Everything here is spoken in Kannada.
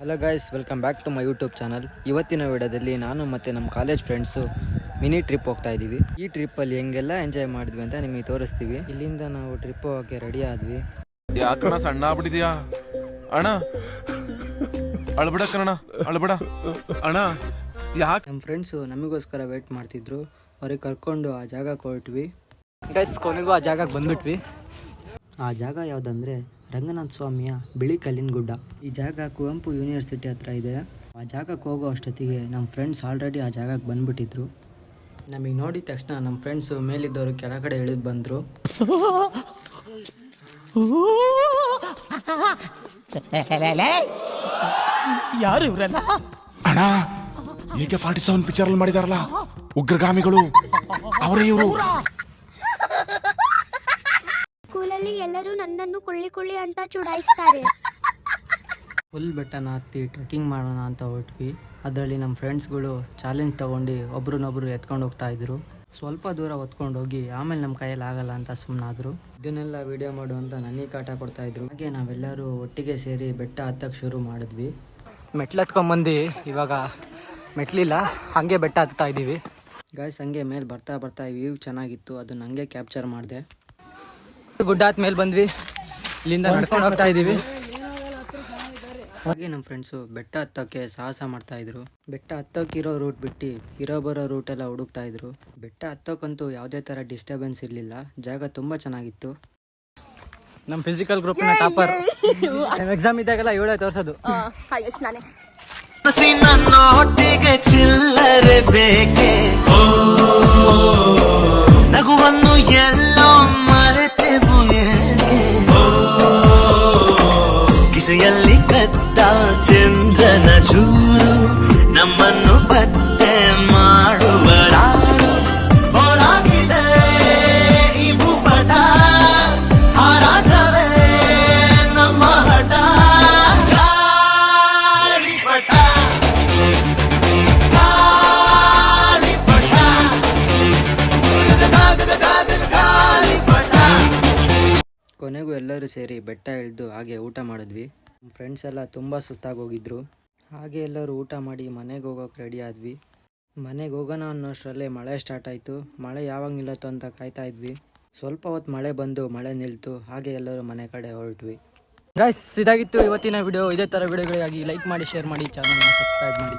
Hello guys, welcome back to my YouTube channel. ಇವತ್ತಿನ ವಿಡಿಯೋದಲ್ಲಿ ನಾನು ಮತ್ತು ನಮ್ಮ ಕಾಲೇಜ್ ಫ್ರೆಂಡ್ಸು ಮಿನಿ ಟ್ರಿಪ್ ಹೋಗ್ತಾ ಇದ್ದೀವಿ. ಈ ಟ್ರಿಪ್ಪಲ್ಲಿ ಹೆಂಗೆಲ್ಲ ಎಂಜಾಯ್ ಮಾಡಿದ್ವಿ ಅಂತ ನಿಮಗೆ ತೋರಿಸ್ತೀವಿ. ಇಲ್ಲಿಂದ ನಾವು ಟ್ರಿಪ್ ಹೋಗೋಕ್ಕೆ ರೆಡಿ ಆದ್ವಿ. ಯಾಕಣ ಸಣ್ಣ ಆಗ್ಬಿಟ್ಟಿದ್ಯಾ ಅಣ್ಣ? ಅಳ್ಬಿಡ ಕಣ, ಅಳ್ಬಿಡ ಅಣ್ಣ. ಯಾಕೆ? ನಮ್ಮ ಫ್ರೆಂಡ್ಸು ನಮಗೋಸ್ಕರ ವೇಟ್ ಮಾಡ್ತಿದ್ರು. ಅವ್ರಿಗೆ ಕರ್ಕೊಂಡು ಆ ಜಾಗಕ್ಕೆ ಹೊರಟ್ವಿ. ಗೈಸ್, ಕೊನೆಗೂ ಆ ಜಾಗಕ್ಕೆ ಬಂದ್ಬಿಟ್ವಿ. ಆ ಜಾಗ ಯಾವುದಂದರೆ ರಂಗನಾಥ ಸ್ವಾಮಿಯ ಬಿಳಿ ಕಲ್ಲಿನ ಗುಡ್ಡ. ಈ ಜಾಗ ಕುವೆಂಪು ಯೂನಿವರ್ಸಿಟಿ ಹತ್ರ ಇದೆ. ಆ ಜಾಗಕ್ಕೆ ಹೋಗೋ ಅಷ್ಟೊತ್ತಿಗೆ ನಮ್ಮ ಫ್ರೆಂಡ್ಸ್ ಆಲ್ರೆಡಿ ಆ ಜಾಗಕ್ಕೆ ಬಂದ್ಬಿಟ್ಟಿದ್ರು. ನಮಗೆ ನೋಡಿದ ತಕ್ಷಣ ನಮ್ಮ ಫ್ರೆಂಡ್ಸು ಮೇಲಿದ್ದವರು ಕೆಳಗಡೆ ಇಳಿದು ಬಂದರು. ಯಾರು ಇವರಲ್ಲ ಅಣ್ಣ? AK-47 ಪಿಕ್ಚರ್ ಅಲ್ಲಿ ಮಾಡಿದಾರಲ್ಲ ಉಗ್ರಗಾಮಿಗಳು, ಅವರೇ ಇವರು. ಸ್ಕೂಲಲ್ಲಿ ಎಲ್ಲರೂ ನನ್ನನ್ನು ಕೊಳ್ಳಿ ಅಂತ ಚುಡಾಯಿಸ್ತಾರೆ. ಫುಲ್ ಬೆಟ್ಟನ ಹತ್ತಿ ಟ್ರೆಕ್ಕಿಂಗ್ ಮಾಡೋಣ ಅಂತ ಹೊರಟ್ವಿ. ಅದರಲ್ಲಿ ನಮ್ಮ ಫ್ರೆಂಡ್ಸ್ಗಳು ಚಾಲೆಂಜ್ ತೊಗೊಂಡು ಒಬ್ರನ್ನೊಬ್ರು ಎತ್ಕೊಂಡು ಹೋಗ್ತಾ ಇದ್ರು. ಸ್ವಲ್ಪ ದೂರ ಹೊತ್ಕೊಂಡು ಹೋಗಿ ಆಮೇಲೆ ನಮ್ಮ ಕೈಯಲ್ಲಿ ಆಗಲ್ಲ ಅಂತ ಸುಮ್ಮನಾದ್ರು. ಇದನ್ನೆಲ್ಲ ವಿಡಿಯೋ ಮಾಡು ಅಂತ ನನಗೆ ಕಾಟ ಕೊಡ್ತಾ ಇದ್ರು. ಹಾಗೆ ನಾವೆಲ್ಲರೂ ಒಟ್ಟಿಗೆ ಸೇರಿ ಬೆಟ್ಟ ಹತ್ತಕ್ಕೆ ಶುರು ಮಾಡಿದ್ವಿ. ಮೆಟ್ಲು ಹತ್ಕೊಂಬಂದು ಇವಾಗ ಮೆಟ್ಲಿಲ್ಲ, ಹಾಗೆ ಬೆಟ್ಟ ಹತ್ತಾ ಇದ್ದೀವಿ. ಗಾಯ್ಸ್, ಹಂಗೆ ಮೇಲೆ ಬರ್ತಾ ಬರ್ತಾ ವ್ಯೂ ಚೆನ್ನಾಗಿತ್ತು, ಅದನ್ನ ಹಂಗೆ ಕ್ಯಾಪ್ಚರ್ ಮಾಡಿದೆ. ಗುಡ್ಡ ಹತ್ ಮೇಲೆ ಬಂದ್ವಿ, ಇಲ್ಲಿಂದ ನಡ್ಕೊಂಡು ಹೋಗ್ತಾ ಇದ್ದೀವಿ. ಹಾಗೆ ನಮ್ಮ ಫ್ರೆಂಡ್ಸು ಬೆಟ್ಟ ಹತ್ತೋಕ್ಕೆ ಸಾಹಸ ಮಾಡ್ತಾ ಇದ್ರು. ಬೆಟ್ಟ ಹತ್ತೋಕ್ಕಿರೋ ರೂಟ್ ಬಿಟ್ಟು ಇರೋ ಬರೋ ರೂಟೆಲ್ಲ ಹುಡುಕ್ತಾ ಇದ್ರು. ಬೆಟ್ಟ ಹತ್ತೋಕ್ಕಂತೂ ಯಾವುದೇ ಥರ ಡಿಸ್ಟರ್ಬೆನ್ಸ್ ಇರಲಿಲ್ಲ. ಜಾಗ ತುಂಬ ಚೆನ್ನಾಗಿತ್ತು. ನಮ್ಮ ಫಿಸಿಕಲ್ ಗ್ರೂಪ್ನ ಟಾಪರ್. ಎಕ್ಸಾಮ್ ಇದ್ದಾಗೆಲ್ಲ ಇವಳೇ ತೋರಿಸೋದು. ನನ್ನೊಟ್ಟಿಗೆ ಚಿಲ್ಲರೆ ಬೇಕೆ, ನಗುವನ್ನು ಎಲ್ಲೋ ಮರೆತೆವು ಏಕೆ, ಕಿಸೆಯಲ್ಲಿ ಕದ್ದ ಚಂದ್ರನ ಚೂರು ನಮ್ಮನ್ನು ಪತ್ತೆ ಮಾಡುವಳಾರು. ಹೋರಾಗಿದೆ ಈ ಭೂಪಟ, ಹಾರಾಟವೇ ನಮ್ಮ ಹಠ. ಗಾಳಿಪಟ, ಗಾಳಿಪಟ, ಗಾಳಿಪಟ. ಕೊನೆಗೂ ಎಲ್ಲರೂ ಸೇರಿ ಬೆಟ್ಟ ಇಳಿದು ಹಾಗೆ ಊಟ ಮಾಡಿದ್ವಿ. ನಮ್ಮ ಫ್ರೆಂಡ್ಸ್ ಎಲ್ಲ ತುಂಬ ಸುಸ್ತಾಗೋಗಿದ್ರು. ಹಾಗೆ ಎಲ್ಲರೂ ಊಟ ಮಾಡಿ ಮನೆಗೆ ಹೋಗೋಕೆ ರೆಡಿ ಆದ್ವಿ. ಮನೆಗೆ ಹೋಗೋಣ ಅನ್ನೋಷ್ಟರಲ್ಲೇ ಮಳೆ ಸ್ಟಾರ್ಟ್ ಆಯಿತು. ಮಳೆ ಯಾವಾಗ ನಿಲ್ಲತ್ತೋ ಅಂತ ಕಾಯ್ತಾ ಇದ್ವಿ. ಸ್ವಲ್ಪ ಹೊತ್ತು ಮಳೆ ಬಂದು ಮಳೆ ನಿಲ್ತು. ಹಾಗೆ ಎಲ್ಲರೂ ಮನೆ ಕಡೆ ಹೊರಟ್ವಿ. ಗೈಸ್, ಇದಾಗಿತ್ತು ಇವತ್ತಿನ ವಿಡಿಯೋ. ಇದೇ ಥರ ವಿಡಿಯೋಗಳಿಗಾಗಿ ಲೈಕ್ ಮಾಡಿ, ಶೇರ್ ಮಾಡಿ, ಚಾನಲ್ನ ಸಬ್ಸ್ಕ್ರೈಬ್ ಮಾಡಿ.